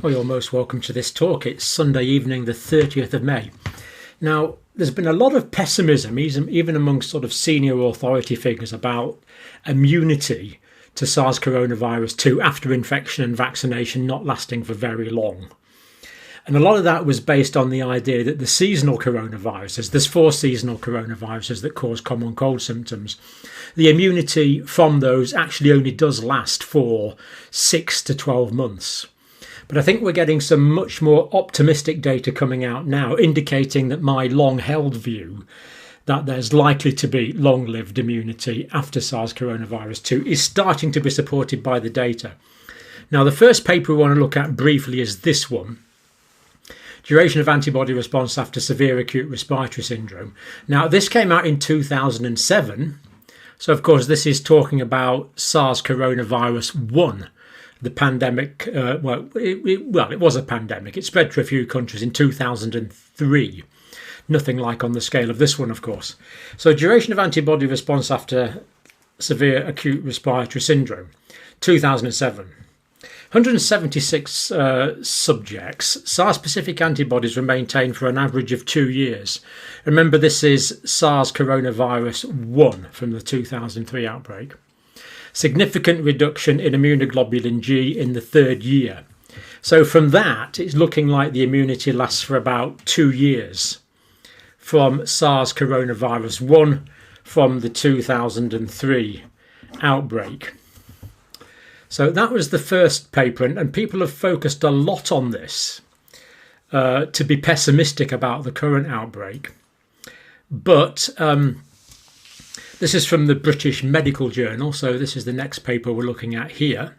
Well, you're most welcome to this talk. It's Sunday evening, the 30th of May. Now, there's been a lot of pessimism, even among sort of senior authority figures, about immunity to SARS coronavirus 2 after infection and vaccination not lasting for very long. And a lot of that was based on the idea that the seasonal coronaviruses, there's 4 seasonal coronaviruses that cause common cold symptoms, the immunity from those actually only does last for 6 to 12 months. But I think we're getting some much more optimistic data coming out now, indicating that my long-held view that there's likely to be long-lived immunity after SARS coronavirus 2 is starting to be supported by the data. Now, the first paper we want to look at briefly is this one. Duration of antibody response after severe acute respiratory syndrome. Now, this came out in 2007. So, of course, this is talking about SARS coronavirus 1. The pandemic, it was a pandemic. It spread to a few countries in 2003. Nothing like on the scale of this one, of course. So duration of antibody response after severe acute respiratory syndrome, 2007. 176 subjects. SARS-specific antibodies were maintained for an average of 2 years. Remember, this is SARS coronavirus 1 from the 2003 outbreak. Significant reduction in immunoglobulin G in the 3rd year. So from that, it's looking like the immunity lasts for about 2 years from SARS coronavirus 1 from the 2003 outbreak. So that was the first paper, and people have focused a lot on this to be pessimistic about the current outbreak. But this is from the British Medical Journal, so this is the next paper we're looking at here.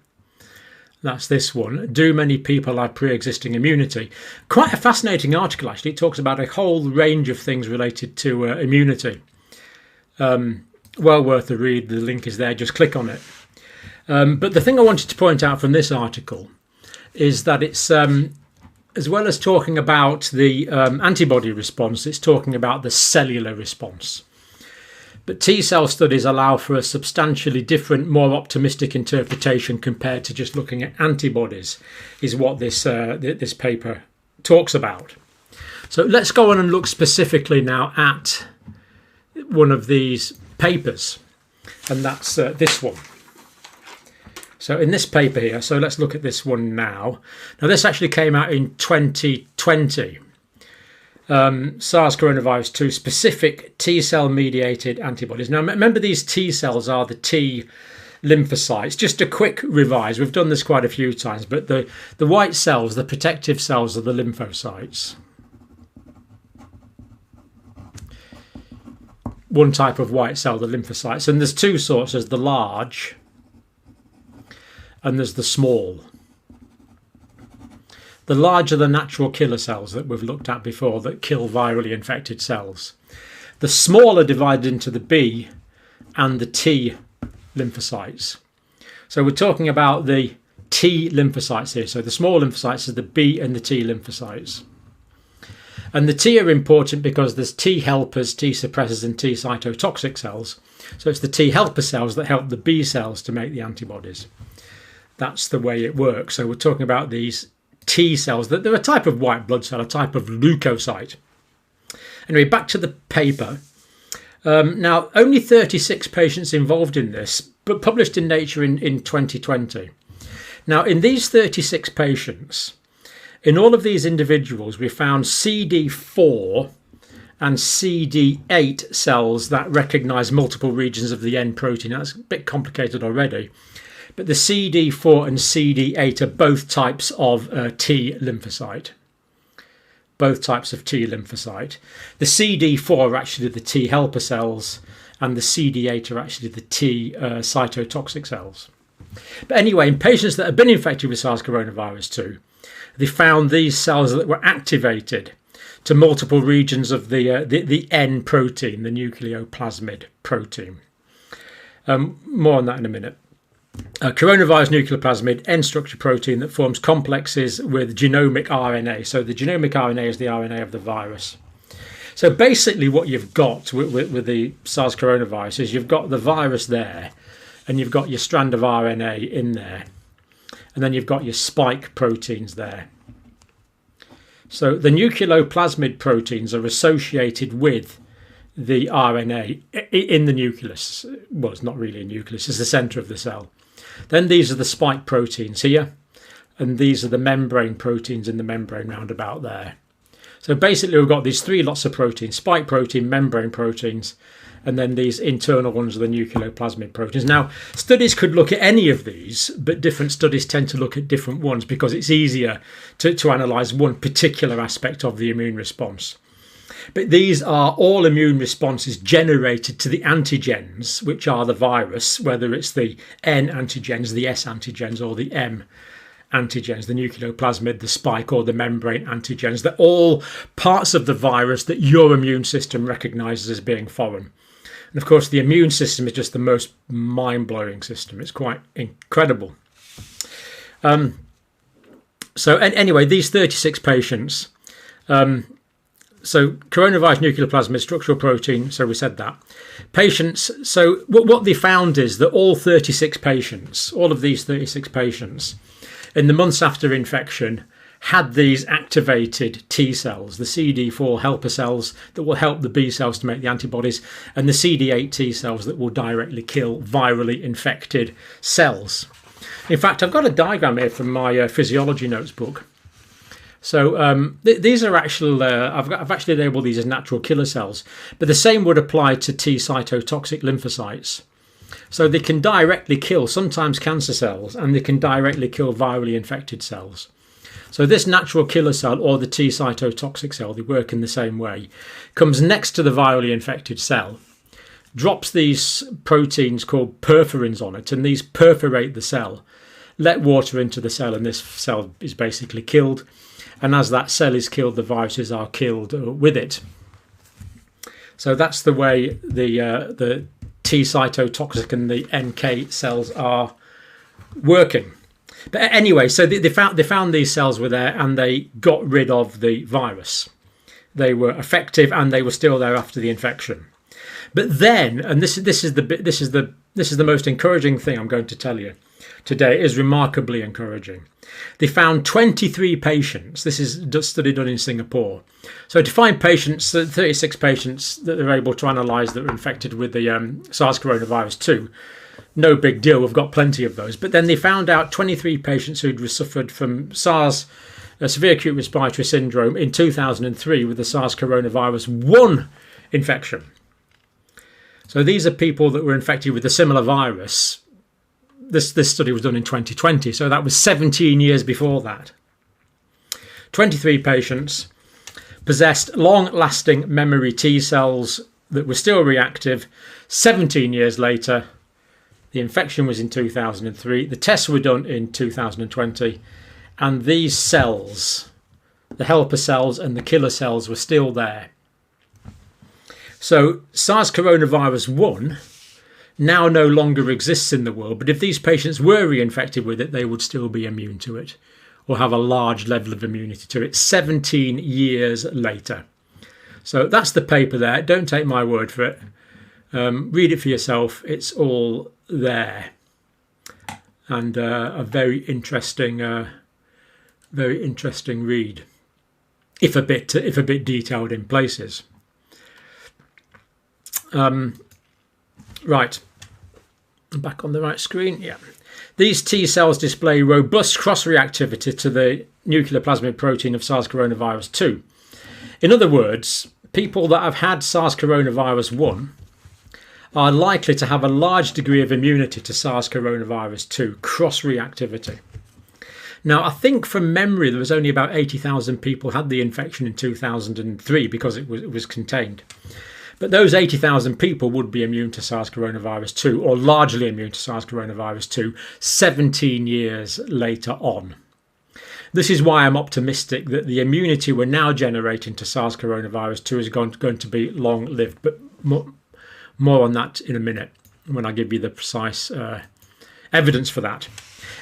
That's this one. Do many people have pre-existing immunity? Quite a fascinating article, actually. It talks about a whole range of things related to immunity. Well worth a read. The link is there. Just click on it. But the thing I wanted to point out from this article is that it's, as well as talking about the antibody response, it's talking about the cellular response. But T-cell studies allow for a substantially different, more optimistic interpretation compared to just looking at antibodies, is what this paper talks about. So let's go on and look specifically now at one of these papers, and that's this one. So in this paper here, so let's look at this one now. Now this actually came out in 2020. SARS coronavirus 2 specific T-cell mediated antibodies. Now remember, these T-cells are the T lymphocytes. Just a quick revise, we've done this quite a few times, but the white cells, the protective cells, are the lymphocytes. One type of white cell, the lymphocytes, and there's 2 sorts. There's the large and there's the small. The large are the natural killer cells that we've looked at before that kill virally infected cells. The small are divided into the B and the T lymphocytes. So we're talking about the T lymphocytes here. So the small lymphocytes are the B and the T lymphocytes. And the T are important because there's T helpers, T suppressors and T cytotoxic cells. So it's the T helper cells that help the B cells to make the antibodies. That's the way it works. So we're talking about these T cells, that they're a type of white blood cell, a type of leukocyte. Anyway, back to the paper. Now, only 36 patients involved in this, but published in Nature in 2020. Now, in these 36 patients, in all of these individuals, we found CD4 and CD8 cells that recognise multiple regions of the N protein. That's a bit complicated already. But the CD4 and CD8 are both types of T lymphocyte. Both types of T lymphocyte. The CD4 are actually the T helper cells, and the CD8 are actually the T cytotoxic cells. But anyway, in patients that have been infected with SARS coronavirus 2, they found these cells that were activated to multiple regions of the N protein, the nucleoplasmid protein. More on that in a minute. Coronavirus nucleoplasmid, N-structure protein that forms complexes with genomic RNA. So the genomic RNA is the RNA of the virus. So basically what you've got with the SARS coronavirus is you've got the virus there, and you've got your strand of RNA in there. and then you've got your spike proteins there. So the nucleoplasmid proteins are associated with the RNA in the nucleus. Well, it's not really a nucleus, it's the centre of the cell. Then these are the spike proteins here, and these are the membrane proteins in the membrane roundabout there. So basically we've got these three lots of proteins: spike protein, membrane proteins, and then these internal ones are the nucleoplasmid proteins. Now, studies could look at any of these, but different studies tend to look at different ones because it's easier to analyse one particular aspect of the immune response. But these are all immune responses generated to the antigens, which are the virus, whether it's the N antigens, the S antigens, or the M antigens, the nucleoplasmid, the spike, or the membrane antigens. They're all parts of the virus that your immune system recognises as being foreign. And of course, the immune system is just the most mind-blowing system. It's quite incredible. Anyway, these 36 patients, so coronavirus nucleoplasmid structural protein, so we said that. Patients, so what they found is that all 36 patients, all of these 36 patients, in the months after infection, had these activated T cells, the CD4 helper cells that will help the B cells to make the antibodies, and the CD8 T cells that will directly kill virally infected cells. In fact, I've got a diagram here from my physiology notes book. So these are actual, I've actually labelled these as natural killer cells, but the same would apply to T cytotoxic lymphocytes. So they can directly kill sometimes cancer cells, and they can directly kill virally infected cells. So this natural killer cell, or the T cytotoxic cell, they work in the same way, comes next to the virally infected cell, drops these proteins called perforins on it, and these perforate the cell, let water into the cell, and this cell is basically killed. And as that cell is killed, the viruses are killed with it. So that's the way the T cytotoxic and the NK cells are working. But anyway, so they found these cells were there, and they got rid of the virus. They were effective, and they were still there after the infection. But then, and this is the most encouraging thing I'm going to tell you today, is remarkably encouraging. They found 23 patients. This is a study done in Singapore. So to find patients, 36 patients that they're able to analyse that were infected with the SARS coronavirus 2, no big deal. We've got plenty of those. But then they found out 23 patients who'd suffered from SARS, severe acute respiratory syndrome, in 2003 with the SARS coronavirus 1 infection. So these are people that were infected with a similar virus. This study was done in 2020, so that was 17 years before that. 23 patients possessed long-lasting memory T cells that were still reactive. 17 years later, the infection was in 2003. The tests were done in 2020, and these cells, the helper cells and the killer cells, were still there. So SARS coronavirus 1 now no longer exists in the world, but if these patients were reinfected with it, they would still be immune to it, or have a large level of immunity to it 17 years later. So that's the paper there. Don't take my word for it. Read it for yourself. It's all there, and a very interesting read, if a bit detailed in places. Right, I'm back on the right screen. Yeah, these T cells display robust cross-reactivity to the nucleoplasmid protein of SARS coronavirus 2. In other words, people that have had SARS coronavirus 1 are likely to have a large degree of immunity to SARS coronavirus 2 cross-reactivity. Now, I think from memory there was only about 80,000 people had the infection in 2003 because it was contained. But those 80,000 people would be immune to SARS coronavirus 2, or largely immune to SARS coronavirus 2, 17 years later on. This is why I'm optimistic that the immunity we're now generating to SARS coronavirus 2 is going to be long-lived. But more on that in a minute when I give you the precise evidence for that.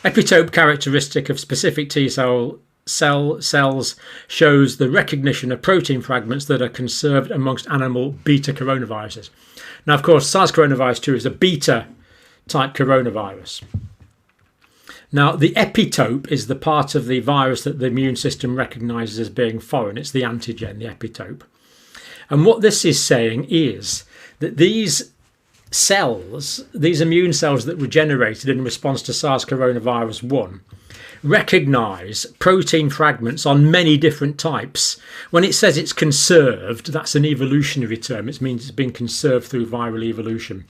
Epitope characteristic of specific T cells shows the recognition of protein fragments that are conserved amongst animal beta coronaviruses. Now, of course, SARS coronavirus 2 is a beta type coronavirus. Now, the epitope is the part of the virus that the immune system recognises as being foreign. It's the antigen, the epitope. And what this is saying is that these cells, these immune cells that were generated in response to SARS coronavirus 1, recognise protein fragments on many different types. When it says it's conserved, that's an evolutionary term. It means it's been conserved through viral evolution.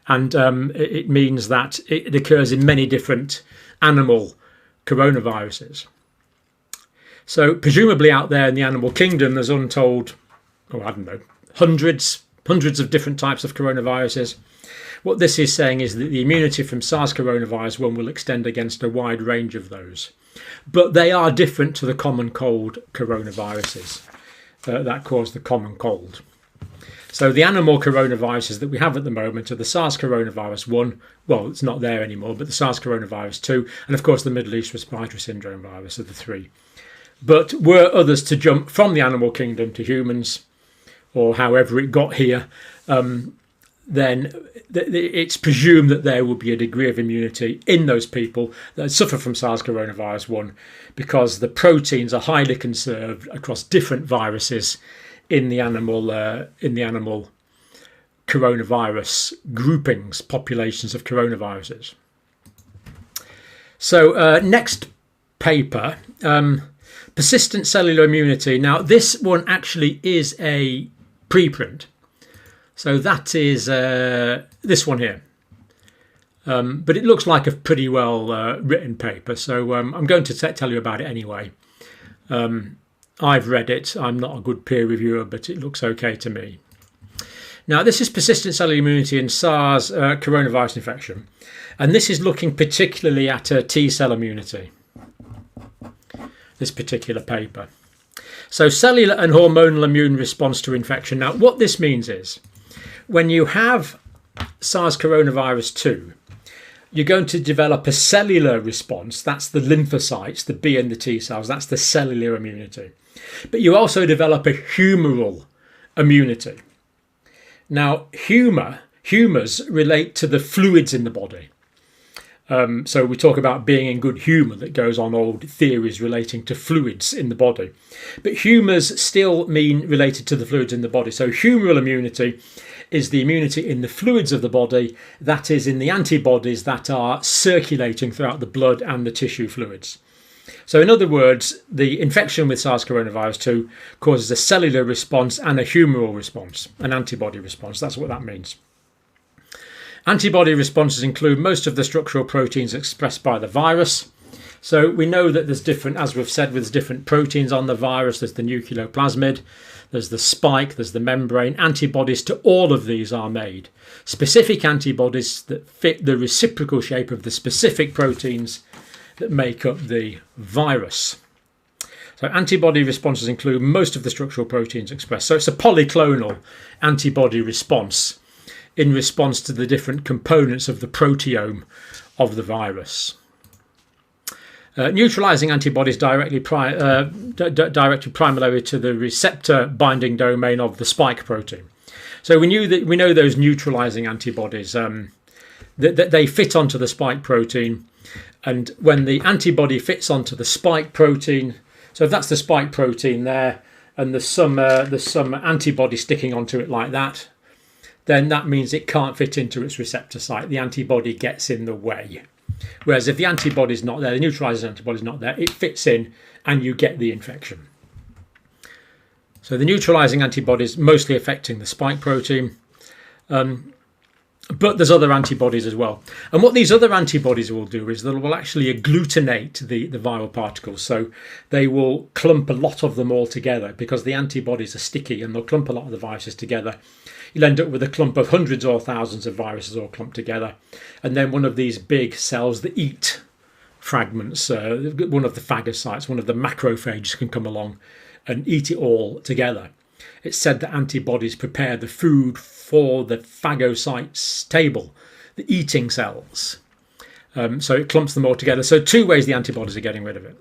And it means that it occurs in many different animal coronaviruses. So presumably out there in the animal kingdom, there's untold, I don't know, hundreds of different types of coronaviruses. What this is saying is that the immunity from SARS coronavirus 1 will extend against a wide range of those. But they are different to the common cold coronaviruses that cause the common cold. So the animal coronaviruses that we have at the moment are the SARS coronavirus 1, well, it's not there anymore, but the SARS coronavirus 2, and of course the Middle East respiratory syndrome virus are the 3. But were others to jump from the animal kingdom to humans, or however it got here, then it's presumed that there will be a degree of immunity in those people that suffer from SARS coronavirus 1, because the proteins are highly conserved across different viruses in the animal coronavirus groupings, populations of coronaviruses. So next paper, persistent cellular immunity. Now this one actually is a preprint. So that is this one here. But it looks like a pretty well written paper. So I'm going to tell you about it anyway. I've read it. I'm not a good peer reviewer, but it looks okay to me. Now, this is persistent cellular immunity in SARS coronavirus infection. And this is looking particularly at T-cell immunity, this particular paper. So cellular and hormonal immune response to infection. Now, what this means is when you have SARS coronavirus 2, you're going to develop a cellular response. That's the lymphocytes, the B and the T cells. That's the cellular immunity. But you also develop a humoral immunity. Now, humours relate to the fluids in the body. So we talk about being in good humour. That goes on old theories relating to fluids in the body. But humours still mean related to the fluids in the body. So humoral immunity is the immunity in the fluids of the body, that is in the antibodies that are circulating throughout the blood and the tissue fluids. So in other words, the infection with SARS coronavirus 2 causes a cellular response and a humoral response, an antibody response. That's what that means. Antibody responses include most of the structural proteins expressed by the virus. So we know that there's different, as we've said, there's different proteins on the virus. There's the nucleoplasmid, there's the spike, there's the membrane. Antibodies to all of these are made. Specific antibodies that fit the reciprocal shape of the specific proteins that make up the virus. So antibody responses include most of the structural proteins expressed. So it's a polyclonal antibody response in response to the different components of the proteome of the virus. Neutralizing antibodies directed primarily to the receptor binding domain of the spike protein. So we know those neutralizing antibodies that they fit onto the spike protein, and when the antibody fits onto the spike protein, so if that's the spike protein there, and there's some antibody sticking onto it like that, then that means it can't fit into its receptor site. The antibody gets in the way. Whereas if the antibody is not there, the neutralizing antibody is not there, it fits in and you get the infection. So the neutralizing antibodies mostly affecting the spike protein, but there's other antibodies as well. And what these other antibodies will do is they will actually agglutinate the viral particles. So they will clump a lot of them all together because the antibodies are sticky, and they'll clump a lot of the viruses together. You'll end up with a clump of hundreds or thousands of viruses all clumped together. And then one of these big cells that eat fragments, one of the phagocytes, one of the macrophages can come along and eat it all together. It's said that antibodies prepare the food for the phagocytes table, the eating cells. So it clumps them all together. So two ways the antibodies are getting rid of it.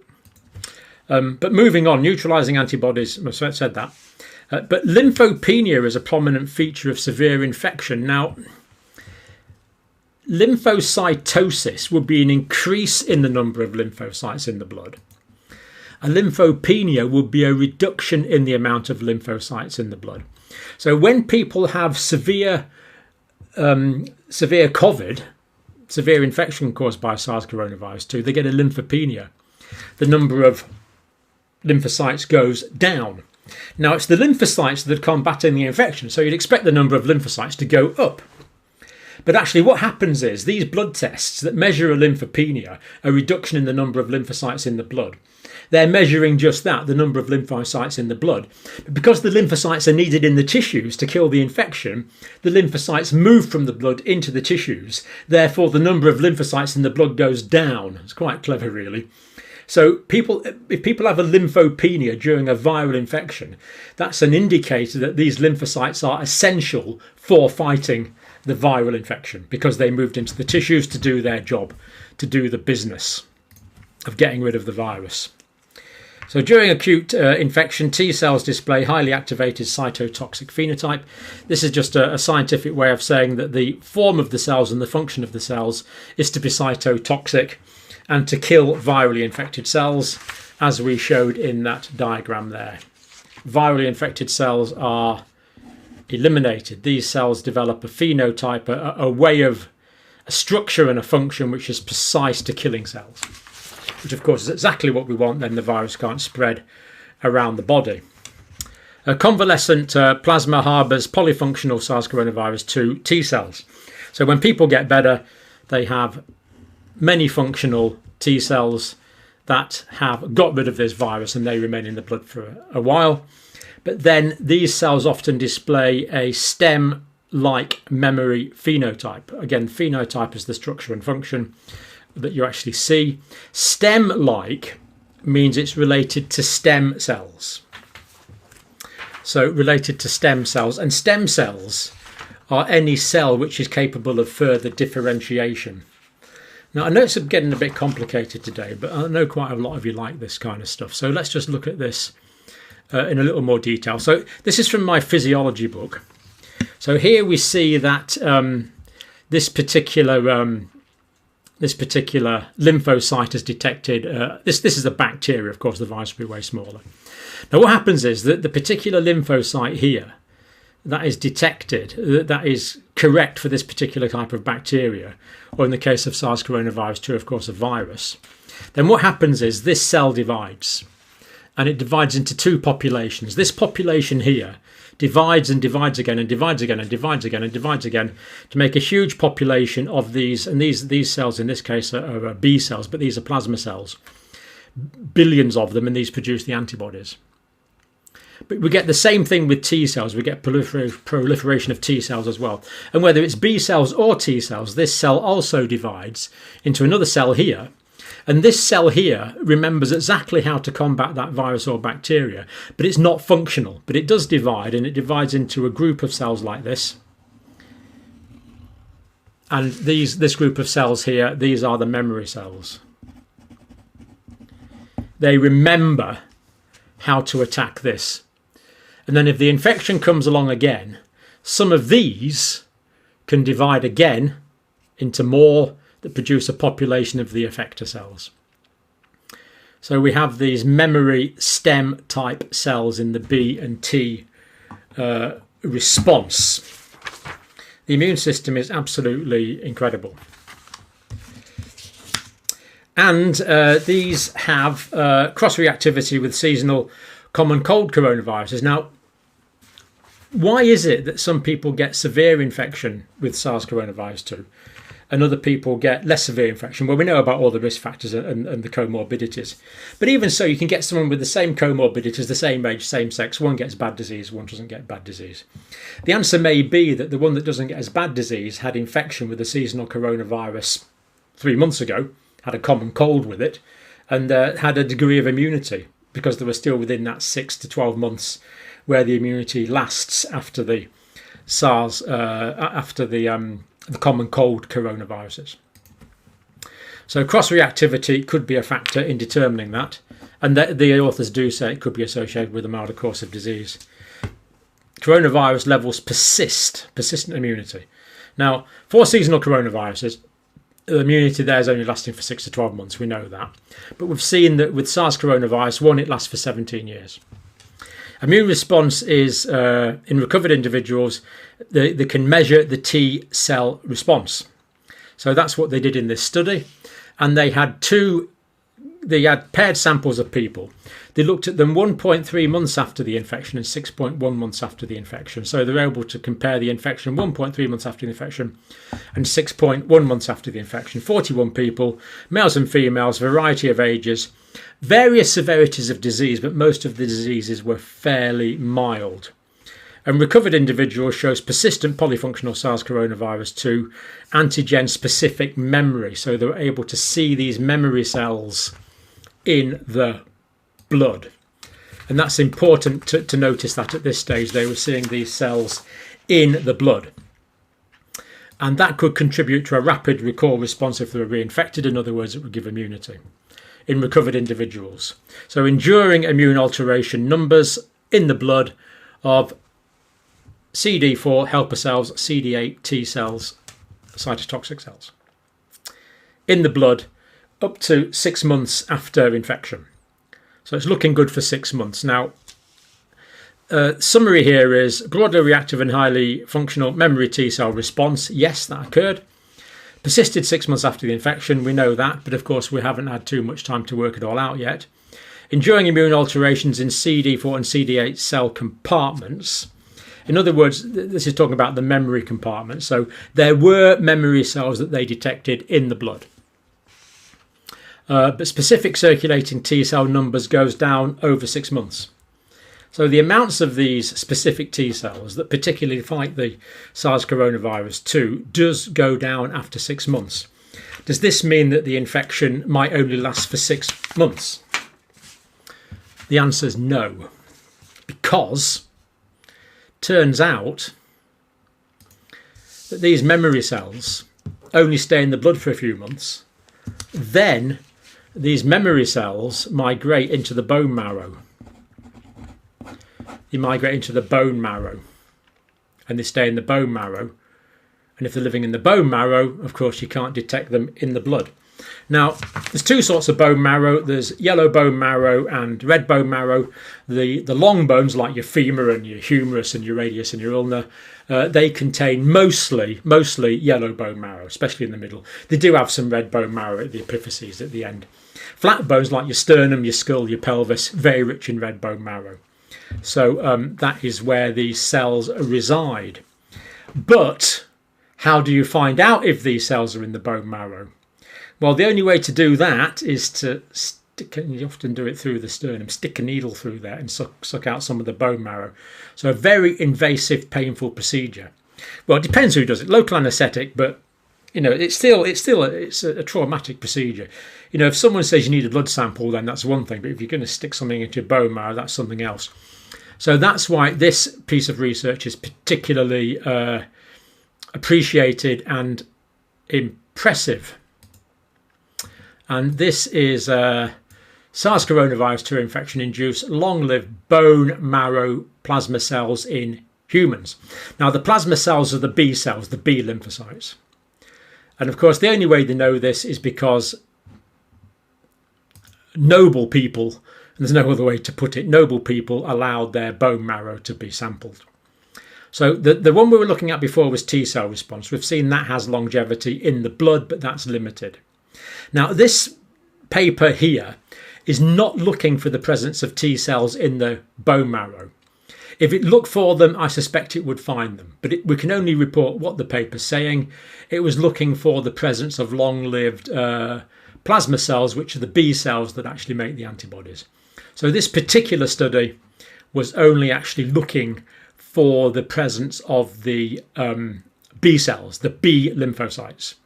But moving on, neutralizing antibodies, I said that. But lymphopenia is a prominent feature of severe infection. Now, lymphocytosis would be an increase in the number of lymphocytes in the blood. A lymphopenia would be a reduction in the amount of lymphocytes in the blood. So when people have severe COVID, severe infection caused by SARS coronavirus 2, they get a lymphopenia. The number of lymphocytes goes down. Now, it's the lymphocytes that are combating the infection, so you'd expect the number of lymphocytes to go up. But actually what happens is these blood tests that measure a lymphopenia, a reduction in the number of lymphocytes in the blood, they're measuring just that, the number of lymphocytes in the blood. But because the lymphocytes are needed in the tissues to kill the infection, the lymphocytes move from the blood into the tissues. Therefore, the number of lymphocytes in the blood goes down. It's quite clever, really. So if people have a lymphopenia during a viral infection, that's an indicator that these lymphocytes are essential for fighting the viral infection because they moved into the tissues to do their job, to do the business of getting rid of the virus. So during acute infection, T cells display highly activated cytotoxic phenotype. This is just a scientific way of saying that the form of the cells and the function of the cells is to be cytotoxic and to kill virally infected cells, as we showed in that diagram there. Virally infected cells are eliminated. These cells develop a phenotype, a way of a structure and a function which is precise to killing cells, which of course is exactly what we want, then the virus can't spread around the body. A convalescent plasma harbours polyfunctional SARS coronavirus 2 T cells. So when people get better, they have many functional T cells that have got rid of this virus and they remain in the blood for a while. But then these cells often display a stem-like memory phenotype. Again, phenotype is the structure and function that you actually see. Stem-like means it's related to stem cells. So related to stem cells, and stem cells are any cell which is capable of further differentiation. Now I know it's getting a bit complicated today, but I know quite a lot of you like this kind of stuff. So let's just look at this in a little more detail. So this is from my physiology book. So here we see that this particular lymphocyte has detected, this is a bacteria, of course the virus will be way smaller. Now what happens is that the particular lymphocyte here that is detected, that is correct for this particular type of bacteria, or in the case of SARS coronavirus 2, of course, a virus, then what happens is this cell divides, and it divides into two populations. This population here divides and divides again and divides again and divides again and divides again to make a huge population of these, and these cells in this case are B cells, but these are plasma cells, billions of them, and these produce the antibodies. But we get the same thing with T cells. We get proliferation of T cells as well. And whether it's B cells or T cells, this cell also divides into another cell here. And this cell here remembers exactly how to combat that virus or bacteria, but it's not functional. But it does divide, and it divides into a group of cells like this. And this group of cells here, these are the memory cells. They remember how to attack this. And then if the infection comes along again, some of these can divide again into more that produce a population of the effector cells. So we have these memory stem type cells in the B and T response. The immune system is absolutely incredible. And these have cross-reactivity with seasonal common cold coronaviruses. Now, why is it that some people get severe infection with SARS coronavirus 2 and other people get less severe infection? Well, we know about all the risk factors and the comorbidities. But even so, you can get someone with the same comorbidities, the same age, same sex. One gets bad disease, one doesn't get bad disease. The answer may be that the one that doesn't get as bad disease had infection with the seasonal coronavirus 3 months ago, had a common cold with it, and had a degree of immunity, because they were still within that 6 to 12 months where the immunity lasts after the SARS, after the common cold coronaviruses. So cross-reactivity could be a factor in determining that, and the authors do say it could be associated with a milder course of disease. Coronavirus levels persistent immunity. Now, for seasonal coronaviruses, the immunity there is only lasting for 6 to 12 months, we know that. But we've seen that with SARS coronavirus, one, it lasts for 17 years. Immune response is, in recovered individuals, they can measure the T cell response. So that's what they did in this study. And they had paired samples of people. They looked at them 1.3 months after the infection and 6.1 months after the infection. So they're able to compare the infection 1.3 months after the infection and 6.1 months after the infection. 41 people, males and females, variety of ages, various severities of disease, but most of the diseases were fairly mild. And recovered individuals shows persistent polyfunctional SARS coronavirus 2 antigen-specific memory. So they were able to see these memory cells in the blood. And that's important to notice that at this stage they were seeing these cells in the blood. And that could contribute to a rapid recall response if they were reinfected. In other words, it would give immunity in recovered individuals. So enduring immune alteration numbers in the blood of CD4 helper cells, CD8 T cells, cytotoxic cells in the blood up to 6 months after infection. So it's looking good for 6 months. Now, summary here is broadly reactive and highly functional memory T cell response. Yes, that occurred. Persisted 6 months after the infection, we know that, but of course we haven't had too much time to work it all out yet. Enduring immune alterations in CD4 and CD8 cell compartments. In other words, this is talking about the memory compartment. So there were memory cells that they detected in the blood. But specific circulating T cell numbers goes down over 6 months. So the amounts of these specific T cells that particularly fight the SARS coronavirus 2 does go down after 6 months. Does this mean that the infection might only last for 6 months? The answer is no, because turns out that these memory cells only stay in the blood for a few months. Then these memory cells migrate into the bone marrow. They migrate into the bone marrow and they stay in the bone marrow. And if they're living in the bone marrow, of course, you can't detect them in the blood. Now, there's two sorts of bone marrow. There's yellow bone marrow and red bone marrow. The long bones, like your femur and your humerus and your radius and your ulna, they contain mostly yellow bone marrow, especially in the middle. They do have some red bone marrow at the epiphyses at the end. Flat bones like your sternum, your skull, your pelvis, very rich in red bone marrow. So that is where these cells reside. But how do you find out if these cells are in the bone marrow? Well, the only way to do that is to stick, and you often do it through the sternum, stick a needle through there and suck out some of the bone marrow. So a very invasive, painful procedure. Well, it depends who does it. Local anaesthetic, but you know, it's a traumatic procedure. You know, if someone says you need a blood sample, then that's one thing. But if you're going to stick something into your bone marrow, that's something else. So that's why this piece of research is particularly appreciated and impressive. And this is SARS coronavirus 2 infection-induced long-lived bone marrow plasma cells in humans. Now, the plasma cells are the B cells, the B lymphocytes. And of course, the only way they know this is because noble people, and there's no other way to put it, noble people allowed their bone marrow to be sampled. So the one we were looking at before was T cell response. We've seen that has longevity in the blood, but that's limited. Now, this paper here is not looking for the presence of T cells in the bone marrow. If it looked for them, I suspect it would find them. But we can only report what the paper's saying. It was looking for the presence of long-lived plasma cells, which are the B cells that actually make the antibodies. So this particular study was only actually looking for the presence of the B cells, the B lymphocytes.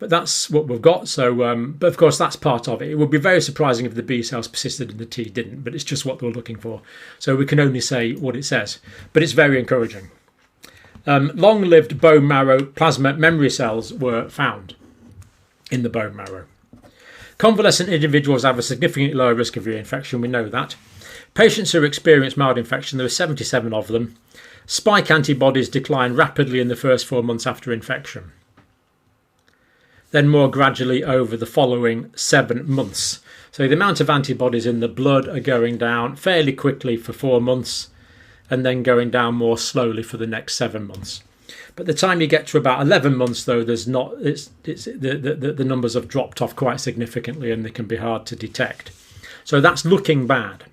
But that's what we've got. So, but of course, that's part of it. It would be very surprising if the B cells persisted and the T didn't, but it's just what they were looking for. So we can only say what it says, but it's very encouraging. Long-lived bone marrow plasma memory cells were found in the bone marrow. Convalescent individuals have a significantly lower risk of reinfection. We know that. Patients who experience mild infection, there were 77 of them. Spike antibodies decline rapidly in the first 4 months after infection, then more gradually over the following 7 months. So the amount of antibodies in the blood are going down fairly quickly for 4 months and then going down more slowly for the next 7 months. But the time you get to about 11 months, though, the numbers have dropped off quite significantly and they can be hard to detect. So that's looking bad.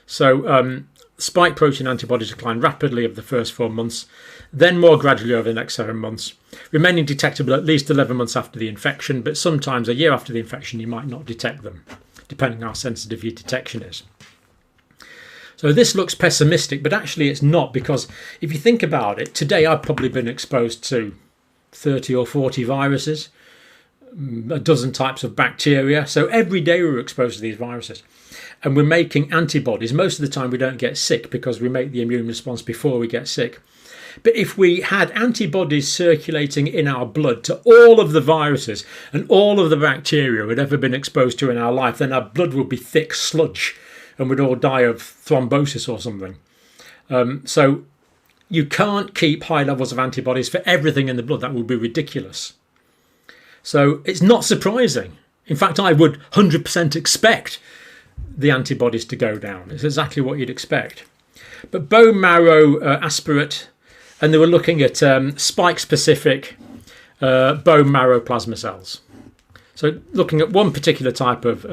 So spike protein antibodies decline rapidly over the first 4 months, then more gradually over the next 7 months, remaining detectable at least 11 months after the infection, but sometimes a year after the infection you might not detect them, depending how sensitive your detection is. So this looks pessimistic, but actually it's not, because if you think about it, today I've probably been exposed to 30 or 40 viruses, a dozen types of bacteria. So every day we're exposed to these viruses. And we're making antibodies. Most of the time we don't get sick because we make the immune response before we get sick. But if we had antibodies circulating in our blood to all of the viruses and all of the bacteria we'd ever been exposed to in our life, then our blood would be thick sludge and we'd all die of thrombosis or something. So you can't keep high levels of antibodies for everything in the blood. That would be ridiculous. So it's not surprising. In fact, I would 100% expect the antibodies to go down. It's exactly what you'd expect. But bone marrow aspirate, and they were looking at spike-specific bone marrow plasma cells. So looking at one particular type of...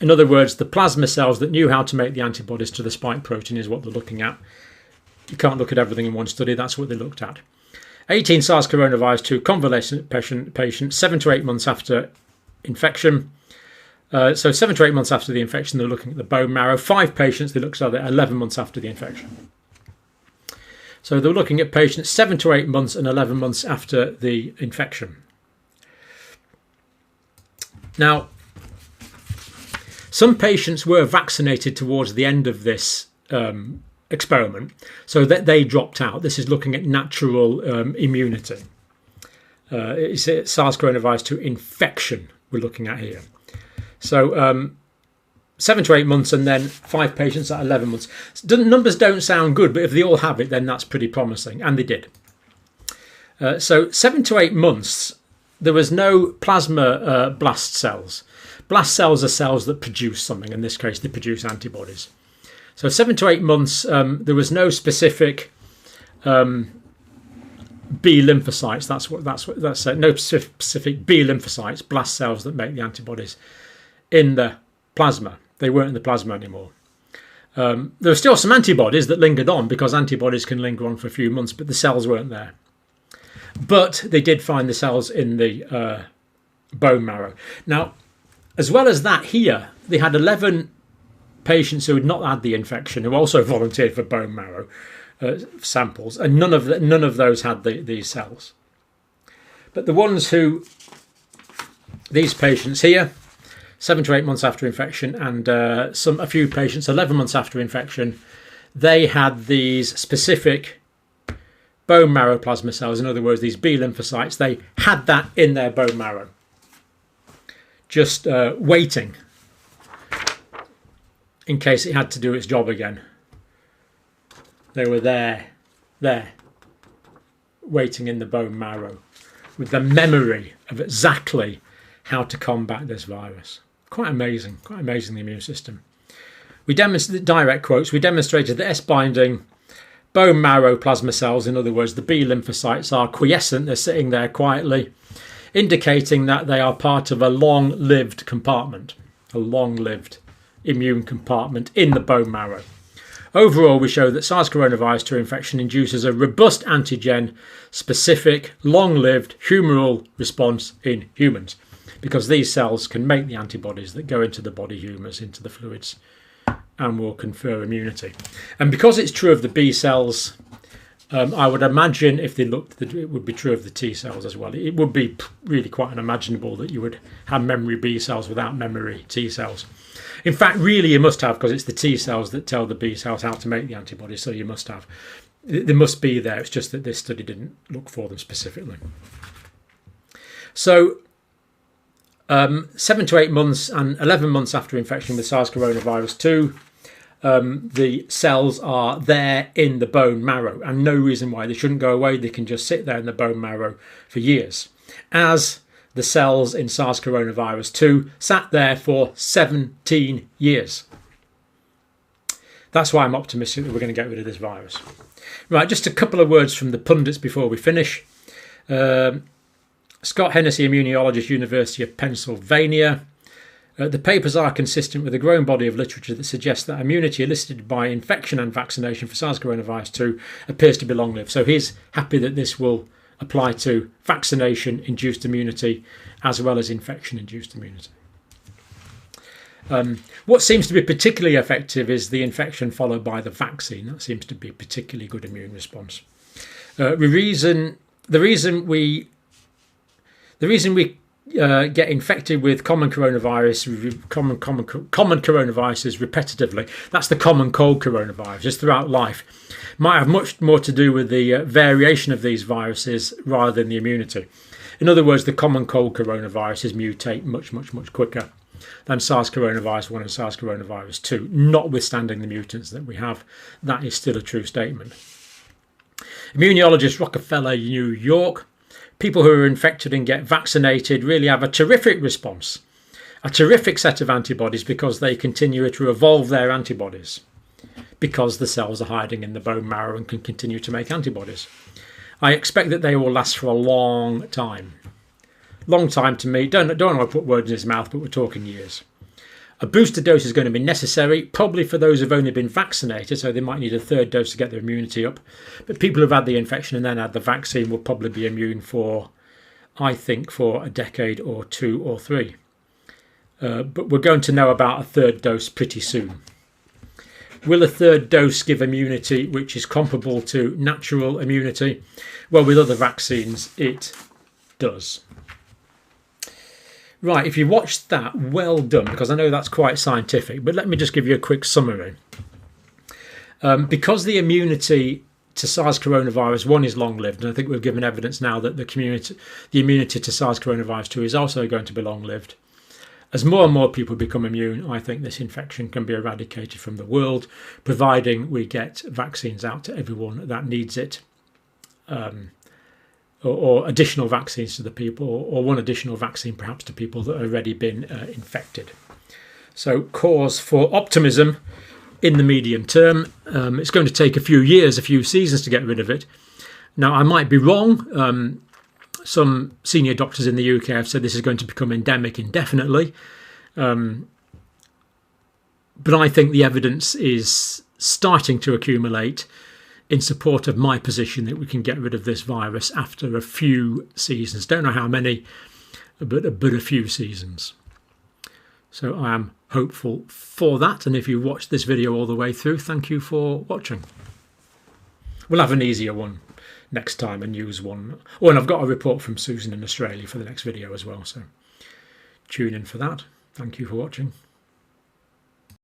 in other words, the plasma cells that knew how to make the antibodies to the spike protein is what they're looking at. You can't look at everything in one study. That's what they looked at. 18 SARS coronavirus 2 convalescent patients 7 to 8 months after infection. So 7 to 8 months after the infection, they're looking at the bone marrow. 5 patients, they looked at it 11 months after the infection. So they're looking at patients 7 to 8 months and 11 months after the infection. Now, some patients were vaccinated towards the end of this experiment, so that they dropped out. This is looking at natural immunity. It's SARS coronavirus 2 infection we're looking at here. So 7 to 8 months and then 5 patients at 11 months. Numbers don't sound good, but if they all have it, then that's pretty promising, and they did. So 7 to 8 months, there was no plasma blast cells. Blast cells are cells that produce something. In this case, they produce antibodies. So 7 to 8 months, there was no specific B lymphocytes. That's no specific B lymphocytes, blast cells that make the antibodies in the plasma. They weren't in the plasma anymore. There were still some antibodies that lingered on, because antibodies can linger on for a few months, but the cells weren't there. But they did find the cells in the bone marrow. Now, as well as that, here they had 11 patients who had not had the infection, who also volunteered for bone marrow samples, and none of those had these cells. But the ones who, these patients here, 7 to 8 months after infection, and a few patients 11 months after infection, they had these specific bone marrow plasma cells. In other words, these B lymphocytes, they had that in their bone marrow, just waiting in case it had to do its job again. They were there, waiting in the bone marrow with the memory of exactly how to combat this virus. Quite amazing, the immune system. We demonstrated, direct quotes, we demonstrated that S-binding bone marrow plasma cells, in other words, the B lymphocytes, are quiescent, they're sitting there quietly, indicating that they are part of a long-lived compartment, a long-lived immune compartment in the bone marrow. Overall, we show that SARS coronavirus 2 infection induces a robust antigen-specific, long-lived humoral response in humans, because these cells can make the antibodies that go into the body humours, into the fluids, and will confer immunity. And because it's true of the B cells, I would imagine if they looked, it would be true of the T cells as well. It would be really quite unimaginable that you would have memory B cells without memory T cells. In fact, really you must have, because it's the T cells that tell the B cells how to make the antibodies, so you must have. They must be there, it's just that this study didn't look for them specifically. So 7 to 8 months and 11 months after infection with SARS coronavirus 2, the cells are there in the bone marrow, and no reason why they shouldn't go away. They can just sit there in the bone marrow for years, as the cells in SARS coronavirus 2 sat there for 17 years. That's why I'm optimistic that we're going to get rid of this virus. Right, just a couple of words from the pundits before we finish. Scott Hennessy, immunologist, University of Pennsylvania. The papers are consistent with a growing body of literature that suggests that immunity elicited by infection and vaccination for SARS coronavirus 2 appears to be long-lived. So he's happy that this will apply to vaccination-induced immunity as well as infection-induced immunity. What seems to be particularly effective is the infection followed by the vaccine. That seems to be a particularly good immune response. The reason we get infected with common coronaviruses repetitively, that's the common cold coronavirus, just throughout life, might have much more to do with the variation of these viruses rather than the immunity. In other words, the common cold coronaviruses mutate much quicker than SARS coronavirus 1 and SARS coronavirus 2, notwithstanding the mutants that we have. That is still a true statement. Immunologist, Rockefeller, New York. People who are infected and get vaccinated really have a terrific response, a terrific set of antibodies, because they continue to evolve their antibodies, because the cells are hiding in the bone marrow and can continue to make antibodies. I expect that they will last for a long time. Long time to me. Don't want to put words in his mouth, but we're talking years. A booster dose is going to be necessary, probably for those who've only been vaccinated, so they might need a third dose to get their immunity up. But people who've had the infection and then had the vaccine will probably be immune for, I think, for a decade or 2 or 3. But we're going to know about a third dose pretty soon. Will a third dose give immunity which is comparable to natural immunity? Well, with other vaccines, it does. Right, if you watched that, well done, because I know that's quite scientific, but let me just give you a quick summary. Because the immunity to SARS coronavirus 1 is long-lived, and I think we've given evidence now that the immunity to SARS coronavirus 2 is also going to be long-lived. As more and more people become immune, I think this infection can be eradicated from the world, providing we get vaccines out to everyone that needs it. Or additional vaccines to the people, or one additional vaccine perhaps to people that have already been infected. So cause for optimism in the medium term. It's going to take a few years, a few seasons to get rid of it. Now, I might be wrong. Some senior doctors in the UK have said this is going to become endemic indefinitely. But I think the evidence is starting to accumulate in support of my position that we can get rid of this virus after a few seasons. Don't know how many, but a few seasons. So I am hopeful for that. And if you watched this video all the way through, thank you for watching. We'll have an easier one next time, a news one. Oh, and I've got a report from Susan in Australia for the next video as well. So tune in for that. Thank you for watching.